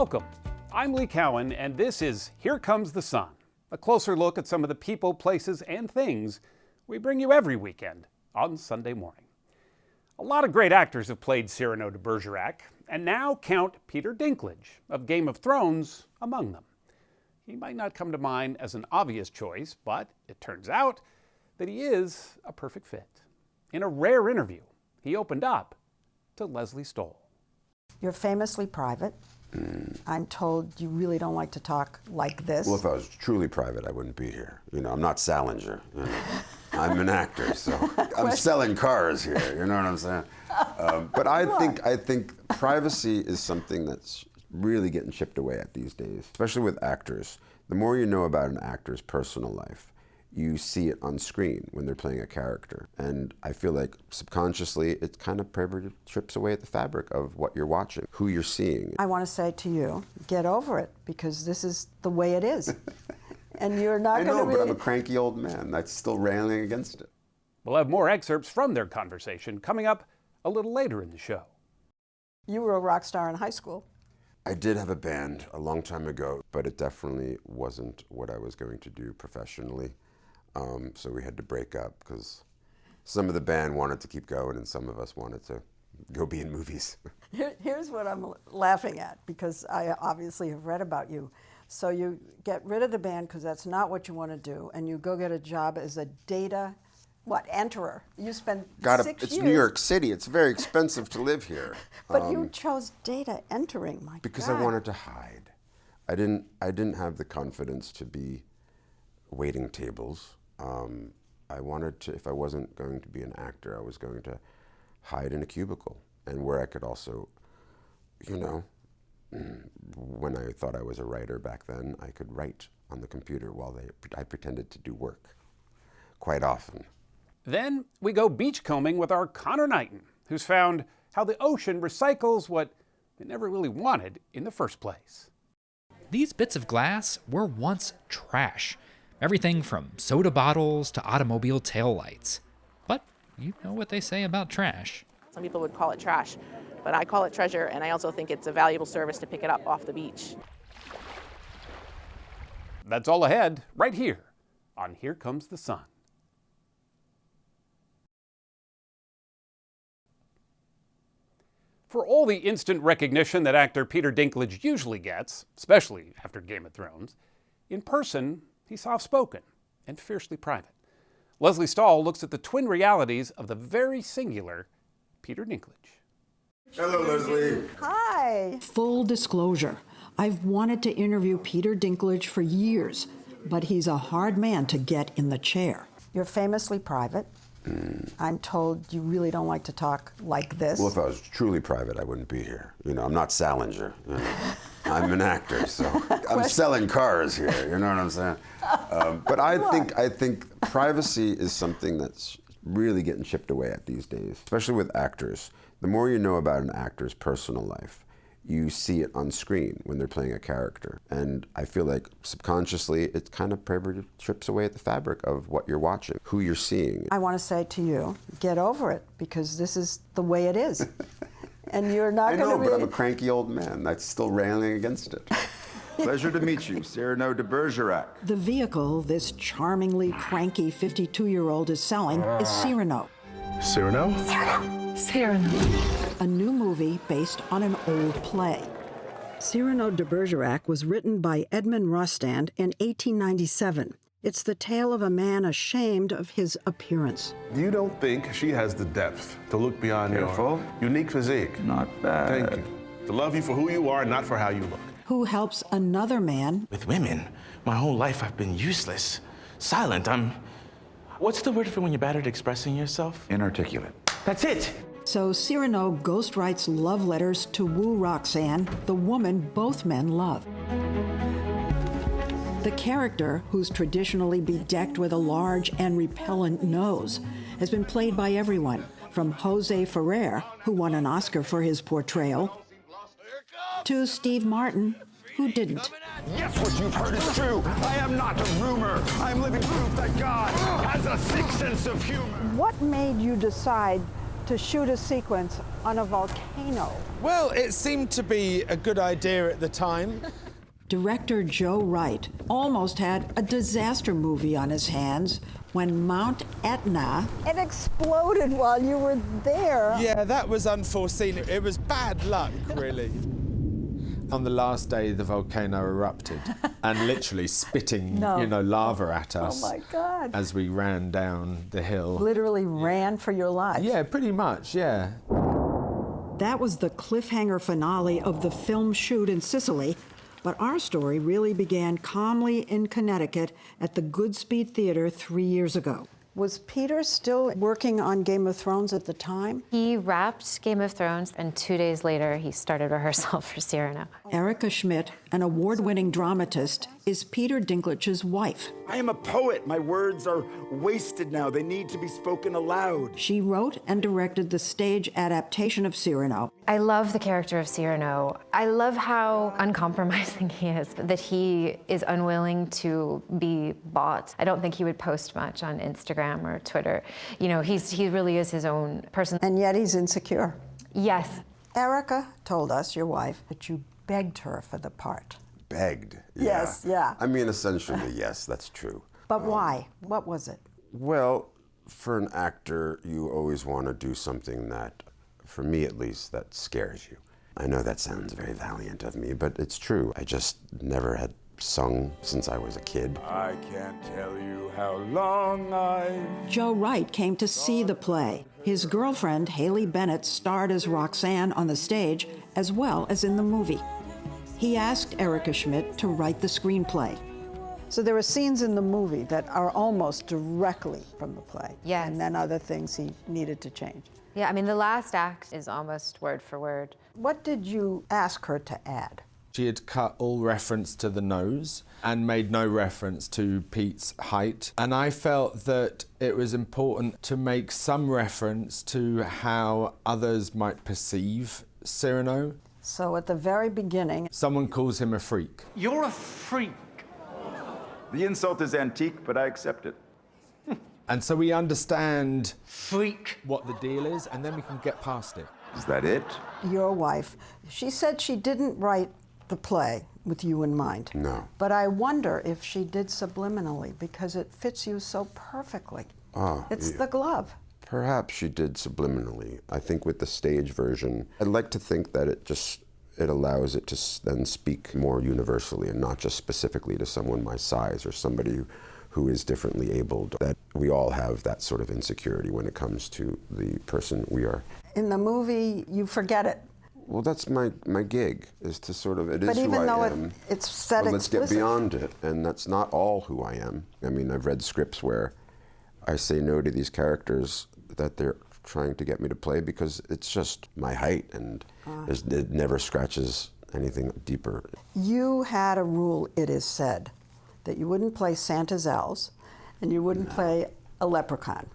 Welcome. I'm Lee Cowan, and this is Here Comes the Sun, a closer look at some of the people, places, and things we bring you every weekend on Sunday morning. A lot of great actors have played Cyrano de Bergerac, and now count Peter Dinklage of Game of Thrones among them. He might not come to mind as an obvious choice, but it turns out that he is a perfect fit. In a rare interview, he opened up to Leslie Stahl. You're famously private. I'm told you really don't like to talk like this. Well, if I was truly private, I wouldn't be here. I'm not Salinger. I'm an actor, so I'm selling cars here. You know what I'm saying? But I think privacy is something that's really getting chipped away at these days, especially with actors. The more you know about an actor's personal life, you see it on screen when they're playing a character. And I feel like subconsciously, it kind of chips away at the fabric of what you're watching, who you're seeing. I want to say to you, get over it, because this is the way it is. And you're not going to I know, but I'm a cranky old man that's still railing against it. We'll have more excerpts from their conversation coming up a little later in the show. You were a rock star in high school. I did have a band a long time ago, but it definitely wasn't what I was going to do professionally. So we had to break up because some of the band wanted to keep going and some of us wanted to go be in movies. Here's what I'm laughing at, because I obviously have read about you. So you get rid of the band because that's not what you want to do, and you go get a job as a data, enterer. You spend 6 years. It's New York City. It's very expensive to live here. But you chose data entering, my because God. I wanted to hide. I didn't have the confidence to be waiting tables. I wanted to, if I wasn't going to be an actor, I was going to hide in a cubicle, and where I could also, when I thought I was a writer back then, I could write on the computer while I pretended to do work, quite often. Then we go beachcombing with our Connor Knighton, who's found how the ocean recycles what it never really wanted in the first place. These bits of glass were once trash. Everything from soda bottles to automobile taillights. But you know what they say about trash. Some people would call it trash, but I call it treasure, and I also think it's a valuable service to pick it up off the beach. That's all ahead, right here on Here Comes the Sun. For all the instant recognition that actor Peter Dinklage usually gets, especially after Game of Thrones, in person, he's soft-spoken and fiercely private. Leslie Stahl looks at the twin realities of the very singular Peter Dinklage. Hello, Leslie. Hi. Full disclosure, I've wanted to interview Peter Dinklage for years, but he's a hard man to get in the chair. You're famously private. I'm told you really don't like to talk like this. Well, if I was truly private, I wouldn't be here. I'm not Salinger. I'm an actor, so I'm selling cars here. You know what I'm saying? But I think privacy is something that's really getting chipped away at these days, especially with actors. The more you know about an actor's personal life, you see it on screen when they're playing a character. And I feel like subconsciously, it kind of chips away at the fabric of what you're watching, who you're seeing. I want to say to you, get over it, because this is the way it is. And you're not going to I know, but I'm a cranky old man that's still railing against it. Pleasure to meet you, Cyrano de Bergerac. The vehicle this charmingly cranky 52-year-old is selling is Cyrano. Cyrano? Cyrano. A new movie based on an old play. Cyrano de Bergerac was written by Edmond Rostand in 1897. It's the tale of a man ashamed of his appearance. You don't think she has the depth to look beyond your unique physique? Not bad. Thank you. To love you for who you are, not for how you look. Who helps another man. With women, my whole life I've been useless, silent. What's the word for when you're bad at expressing yourself? Inarticulate. That's it. So Cyrano ghostwrites love letters to woo Roxanne, the woman both men love. The character, who's traditionally bedecked with a large and repellent nose, has been played by everyone, from Jose Ferrer, who won an Oscar for his portrayal, to Steve Martin, who didn't. Yes, what you've heard is true. I am not a rumor. I'm living proof that God has a sixth sense of humor. What made you decide to shoot a sequence on a volcano. Well, it seemed to be a good idea at the time. Director Joe Wright almost had a disaster movie on his hands when Mount Etna... It exploded while you were there. Yeah, that was unforeseen. It was bad luck, really. On the last day, the volcano erupted and literally spitting, lava at us. Oh, my God. As we ran down the hill. Literally ran for your life. Yeah, pretty much, yeah. That was the cliffhanger finale of the film shoot in Sicily, but our story really began calmly in Connecticut at the Goodspeed Theater 3 years ago. Was Peter still working on Game of Thrones at the time? He wrapped Game of Thrones, and 2 days later, he started rehearsal for Cyrano. Erica Schmidt, an award-winning dramatist, is Peter Dinklage's wife. I am a poet. My words are wasted now. They need to be spoken aloud. She wrote and directed the stage adaptation of Cyrano. I love the character of Cyrano. I love how uncompromising he is, that he is unwilling to be bought. I don't think he would post much on Instagram or Twitter. You know, he really is his own person. And yet he's insecure. Yes. Erica told us, your wife, that you begged her for the part. Begged. Yeah. Yes, yeah. I mean, essentially, yes, that's true. But why? What was it? Well, for an actor, you always want to do something that, for me at least, that scares you. I know that sounds very valiant of me, but it's true. I just never had sung since I was a kid. I can't tell you how long Joe Wright came to see the play. His girlfriend, Haley Bennett, starred as Roxanne on the stage, as well as in the movie. He asked Erica Schmidt to write the screenplay. So there were scenes in the movie that are almost directly from the play. Yes. And then other things he needed to change. Yeah, I mean, the last act is almost word for word. What did you ask her to add? She had cut all reference to the nose and made no reference to Pete's height. And I felt that it was important to make some reference to how others might perceive Cyrano. So at the very beginning... Someone calls him a freak. You're a freak. The insult is antique, but I accept it. And so we understand Freak. what the deal is, and then we can get past it. Is that it? Your wife, she said she didn't write the play with you in mind. No. But I wonder if she did subliminally, because it fits you so perfectly. It's the glove. Perhaps she did subliminally. I think with the stage version, I'd like to think that it allows it to then speak more universally and not just specifically to someone my size or somebody who is differently abled, that we all have that sort of insecurity when it comes to the person we are. In the movie, you forget it. Well, that's my gig, is to sort of, it is But who even I though am. it's said But let's get explicit. beyond it, and that's not all who I am. I mean, I've read scripts where I say no to these characters that they're trying to get me to play because it's just my height, and it never scratches anything deeper. You had a rule, it is said, that you wouldn't play Santa's elves, and you wouldn't play a leprechaun.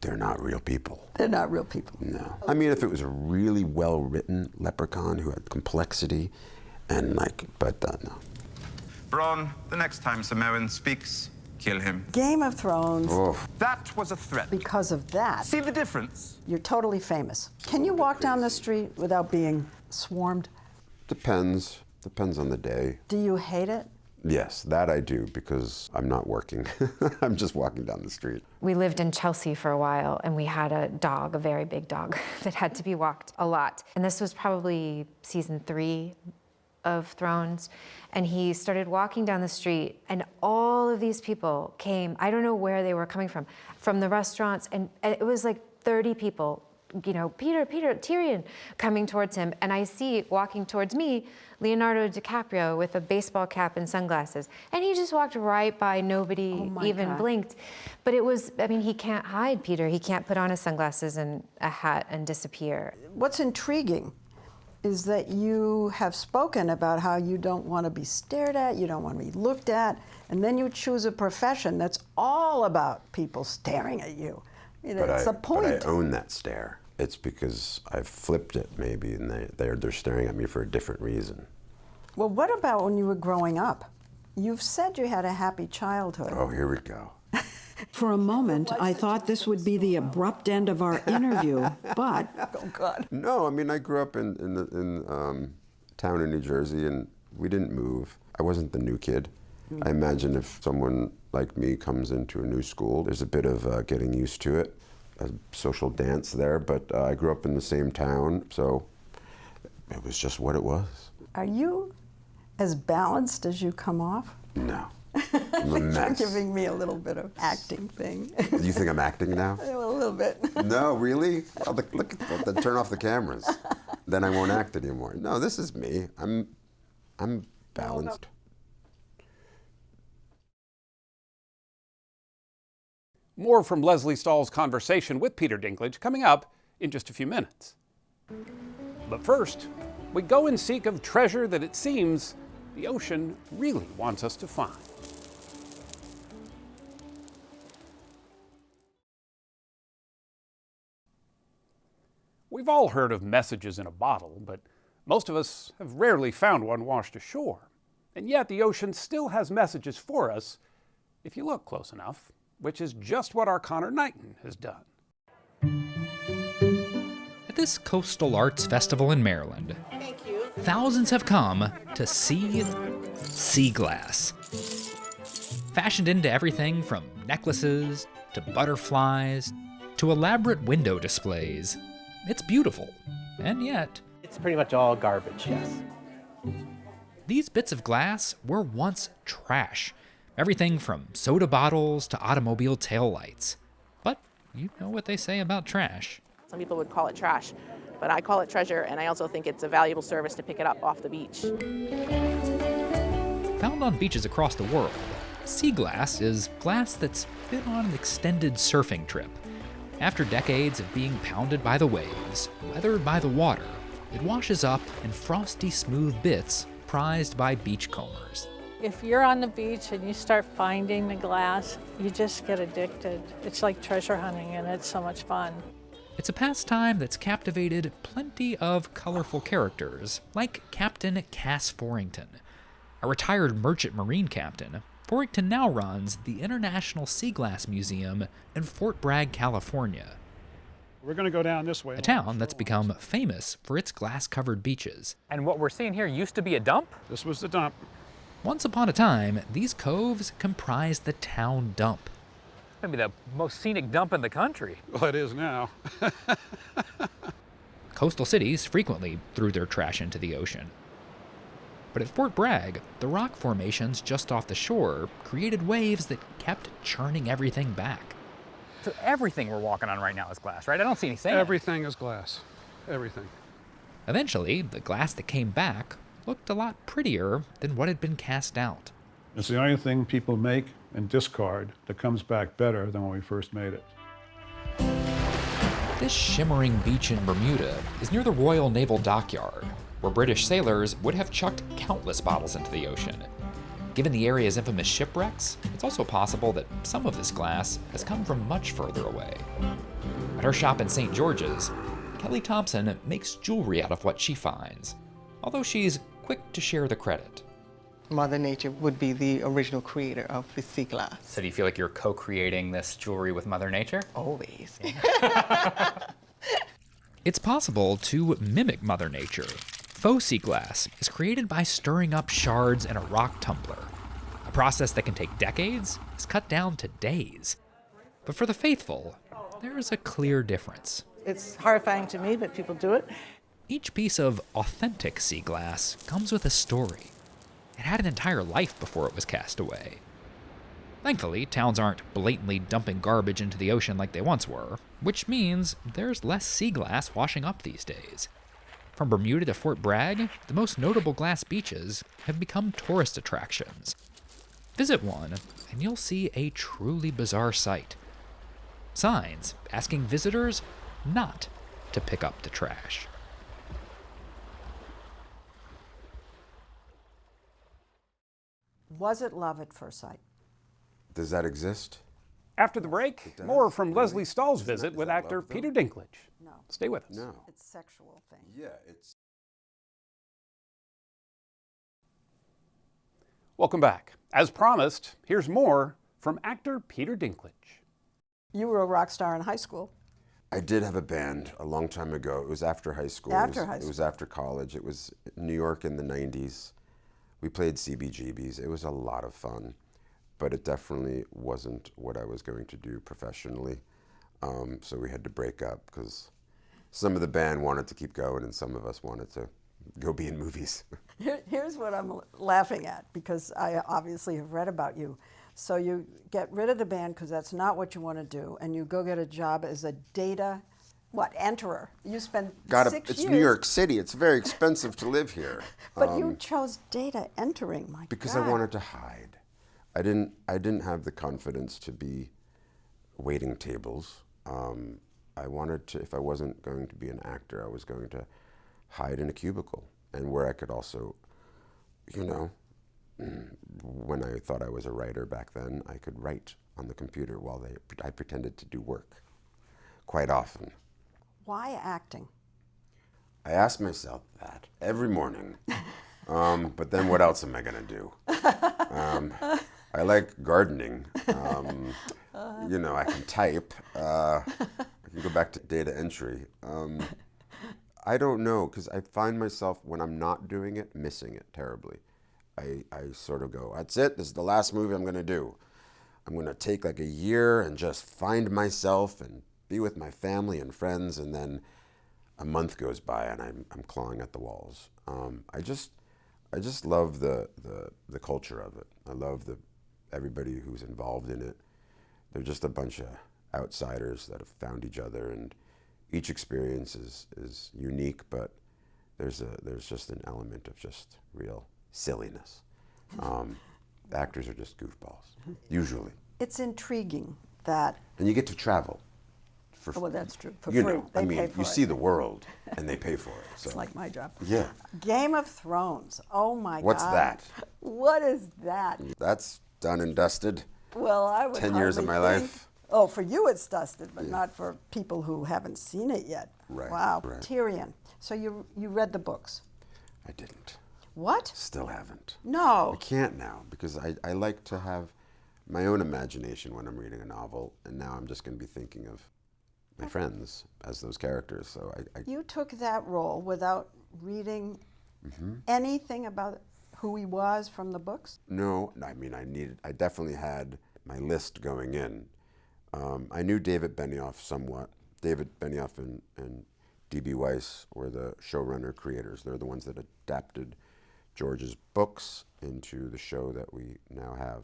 They're not real people. They're not real people. No. I mean, if it was a really well-written leprechaun who had complexity and but no. Bron, the next time Samoan speaks, kill him. Game of Thrones. Oh. That was a threat. Because of that. See the difference? You're totally famous. Can you walk down the street without being swarmed? Depends. Depends on the day. Do you hate it? Yes, that I do, because I'm not working. I'm just walking down the street. We lived in Chelsea for a while, and we had a dog, a very big dog, that had to be walked a lot. And this was probably season 3 of Thrones. And he started walking down the street, and all of these people came. I don't know where they were coming from the restaurants, and it was like 30 people, you know, Peter, Tyrion, coming towards him. And I see walking towards me, Leonardo DiCaprio with a baseball cap and sunglasses. And he just walked right by, nobody even blinked. But it was, I mean, he can't hide, Peter. He can't put on his sunglasses and a hat and disappear. What's intriguing is that you have spoken about how you don't want to be stared at, you don't want to be looked at, and then you choose a profession that's all about people staring at you. You know, it's a point. But I own that stare. It's because I've flipped it, maybe, and they're staring at me for a different reason. Well, what about when you were growing up? You've said you had a happy childhood. Oh, here we go. For a moment, I thought this would be the abrupt end of our interview, but... Oh, God. No, I mean, I grew up in town in New Jersey, and we didn't move. I wasn't the new kid. I imagine if someone like me comes into a new school, there's a bit of getting used to it, a social dance there, but I grew up in the same town, so it was just what it was. Are you as balanced as you come off? No. I'm a mess. You're giving me a little bit of acting thing. You think I'm acting now? A little bit. No, really? Oh, look, then turn off the cameras. Then I won't act anymore. No, this is me. I'm balanced. More from Leslie Stahl's conversation with Peter Dinklage coming up in just a few minutes. But first, we go in seek of treasure that it seems the ocean really wants us to find. We've all heard of messages in a bottle, but most of us have rarely found one washed ashore. And yet the ocean still has messages for us if you look close enough, which is just what our Connor Knighton has done. At this coastal arts festival in Maryland, thousands have come to see sea glass. Fashioned into everything from necklaces to butterflies to elaborate window displays. It's beautiful, and yet... It's pretty much all garbage, yes. These bits of glass were once trash. Everything from soda bottles to automobile taillights. But you know what they say about trash. Some people would call it trash, but I call it treasure, and I also think it's a valuable service to pick it up off the beach. Found on beaches across the world, sea glass is glass that's been on an extended surfing trip. After decades of being pounded by the waves, weathered by the water, it washes up in frosty, smooth bits prized by beachcombers. If you're on the beach and you start finding the glass, you just get addicted. It's like treasure hunting, and it's so much fun. It's a pastime that's captivated plenty of colorful characters, like Captain Cass Forrington. A retired merchant marine captain, Forrington now runs the International Sea Glass Museum in Fort Bragg, California. We're going to go down this way. A town that's become famous for its glass-covered beaches. And what we're seeing here used to be a dump? This was the dump. Once upon a time, these coves comprised the town dump. Maybe the most scenic dump in the country. Well, it is now. Coastal cities frequently threw their trash into the ocean. But at Fort Bragg, the rock formations just off the shore created waves that kept churning everything back. So everything we're walking on right now is glass, right? I don't see any sand. Everything is glass. Everything. Eventually, the glass that came back looked a lot prettier than what had been cast out. It's the only thing people make and discard that comes back better than when we first made it. This shimmering beach in Bermuda is near the Royal Naval Dockyard, where British sailors would have chucked countless bottles into the ocean. Given the area's infamous shipwrecks, it's also possible that some of this glass has come from much further away. At her shop in St. George's, Kelly Thompson makes jewelry out of what she finds, although she's quick to share the credit. Mother Nature would be the original creator of the sea glass. So do you feel like you're co-creating this jewelry with Mother Nature? Always. It's possible to mimic Mother Nature. Faux sea glass is created by stirring up shards in a rock tumbler. A process that can take decades is cut down to days. But for the faithful, there is a clear difference. It's horrifying to me, but people do it. Each piece of authentic sea glass comes with a story. It had an entire life before it was cast away. Thankfully, towns aren't blatantly dumping garbage into the ocean like they once were, which means there's less sea glass washing up these days. From Bermuda to Fort Bragg, the most notable glass beaches have become tourist attractions. Visit one, and you'll see a truly bizarre sight. Signs asking visitors not to pick up the trash. Was it love at first sight? Does that exist? After the break, more from Leslie Stahl's visit with actor Peter Dinklage. No. Stay with us. No. It's a sexual thing. Yeah, it's... Welcome back. As promised, here's more from actor Peter Dinklage. You were a rock star in high school. I did have a band a long time ago. It was after high school. It was after college. It was in New York in the 90s. We played CBGBs. It was a lot of fun, but it definitely wasn't what I was going to do professionally. So we had to break up because some of the band wanted to keep going and some of us wanted to go be in movies. Here's what I'm laughing at, because I obviously have read about you. So you get rid of the band because that's not what you want to do, and you go get a job as a data, enterer. You spend 6 years. It's New York City. It's very expensive to live here. But you chose data entering, my because God. I wanted to hide. I didn't have the confidence to be waiting tables. I wanted to, if I wasn't going to be an actor, I was going to hide in a cubicle, and where I could also, when I thought I was a writer back then, I could write on the computer while I pretended to do work quite often. Why acting? I ask myself that every morning, but then what else am I going to do? I like gardening. I can type. I can go back to data entry. I don't know, because I find myself, when I'm not doing it, missing it terribly. I sort of go, that's it, this is the last movie I'm going to do. I'm going to take like a year and just find myself and be with my family and friends, and then a month goes by and I'm clawing at the walls. I just love the culture of it. I love everybody who's involved in it. They're just a bunch of outsiders that have found each other, and each experience is unique, but there's just an element of just real silliness. Actors are just goofballs, usually. It's intriguing that... And you get to travel. Well, that's true. For free. They pay for you it. see the world, and they pay for it. So. It's like my job. Yeah. Game of Thrones. Oh my God. What's that? What is that? That's done and dusted. Well, I would 10 years of my life. Oh, for you it's dusted, but not for people who haven't seen it yet. Right. Wow. Right. Tyrion. So you read the books? I didn't. What? Still haven't. No. I can't now, because I like to have my own imagination when I'm reading a novel, and now I'm just going to be thinking of my friends as those characters. So You took that role without reading anything about who he was from the books? No, I definitely had my list going in. I knew David Benioff somewhat. David Benioff and D.B. Weiss were the showrunner creators. They're the ones that adapted George's books into the show that we now have.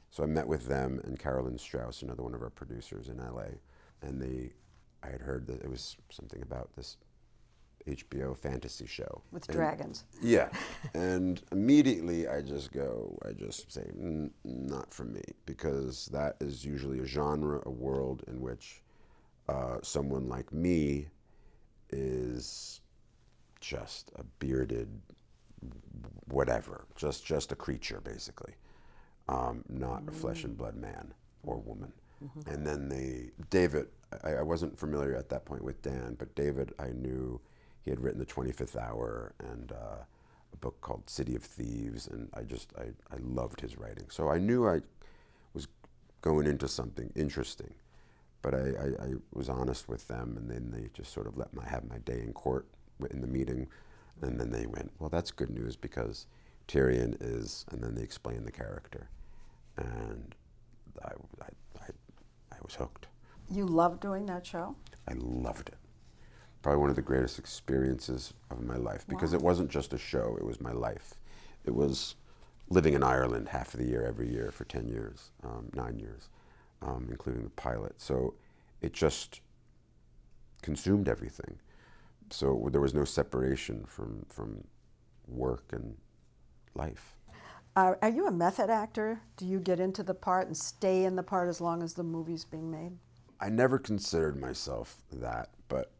So I met with them and Carolyn Strauss, another one of our producers in LA, and I had heard that it was something about this HBO fantasy show. With dragons. Yeah, and immediately I just say, not for me, because that is usually a genre, a world in which someone like me is just a bearded whatever, just a creature, basically, not a flesh and blood man or woman. And then David, I wasn't familiar at that point with Dan, but David, I knew he had written The 25th Hour and a book called City of Thieves, and I loved his writing. So I knew I was going into something interesting, but I was honest with them, and then they just sort of let me have my day in court in the meeting, and then they went, well, that's good news, because Tyrion is, and then they explained the character, and I was hooked. You loved doing that show? I loved it. Probably one of the greatest experiences of my life, because it wasn't just a show, it was my life. It was living in Ireland half of the year, every year for 10 years, 9 years, including the pilot. So it just consumed everything. So there was no separation from work and life. Are you a method actor? Do you get into the part and stay in the part as long as the movie's being made? I never considered myself that, but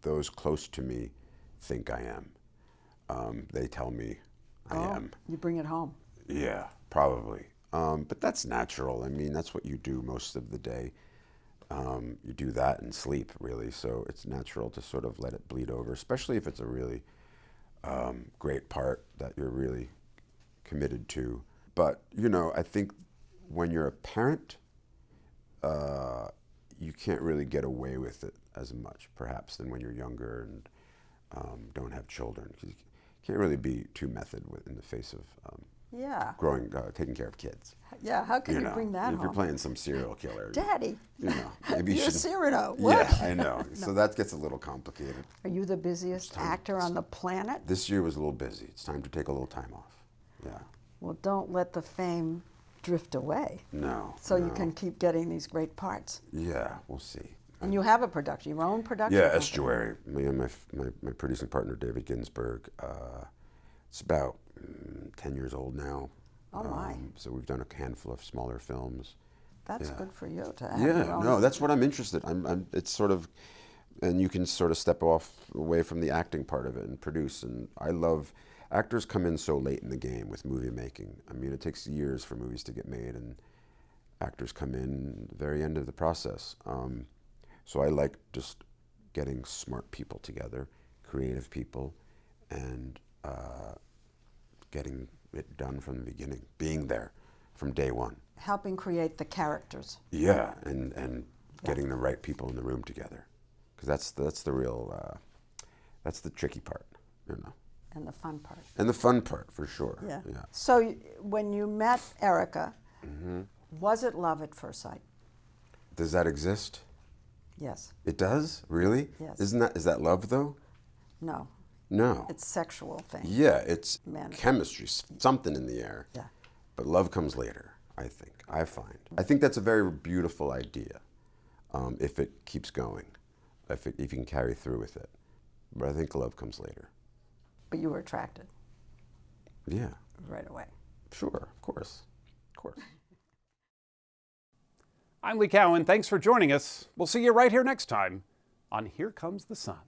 those close to me think I am. They tell me I am. You bring it home. Yeah, probably. But that's natural. I mean, that's what you do most of the day. You do that and sleep, really. So it's natural to sort of let it bleed over, especially if it's a really great part that you're really committed to. But, I think when you're a parent, you can't really get away with it as much, perhaps, than when you're younger and don't have children. You can't really be too method in the face of taking care of kids. Yeah, how can you bring that if home? you're playing some serial killer, Daddy, maybe you you're should. Cyrano. What? Yeah, I know. No. So that gets a little complicated. Are you the busiest actor on the planet? This year was a little busy. It's time to take a little time off. Yeah. Well, don't let the fame drift away. No. So you can keep getting these great parts. Yeah, we'll see. And you have a production, your own production? Yeah, Estuary. Me and my producing partner, David Ginsburg. It's about 10 years old now. Oh, my. So we've done a handful of smaller films. That's good for you to have your own. No, that's what I'm interested in. It's sort of, and you can sort of step away from the acting part of it and produce. And I love, actors come in so late in the game with movie making. I mean, it takes years for movies to get made, and actors come in the very end of the process. So I like just getting smart people together, creative people, and getting it done from the beginning, being there from day one. Helping create the characters. Yeah, and getting the right people in the room together, because that's the real, that's the tricky part, you know. And the fun part. And the fun part, for sure. Yeah. So when you met Erica, was it love at first sight? Does that exist? Yes. It does? Really? Yes. Is that love, though? No. No. It's sexual thing. Yeah, it's Man. chemistry, something in the air. Yeah. But love comes later, I think. I think that's a very beautiful idea, if it keeps going, if you can carry through with it. But I think love comes later. But you were attracted. Yeah. Right away. Sure, of course. Of course. I'm Lee Cowan. Thanks for joining us. We'll see you right here next time on Here Comes the Sun.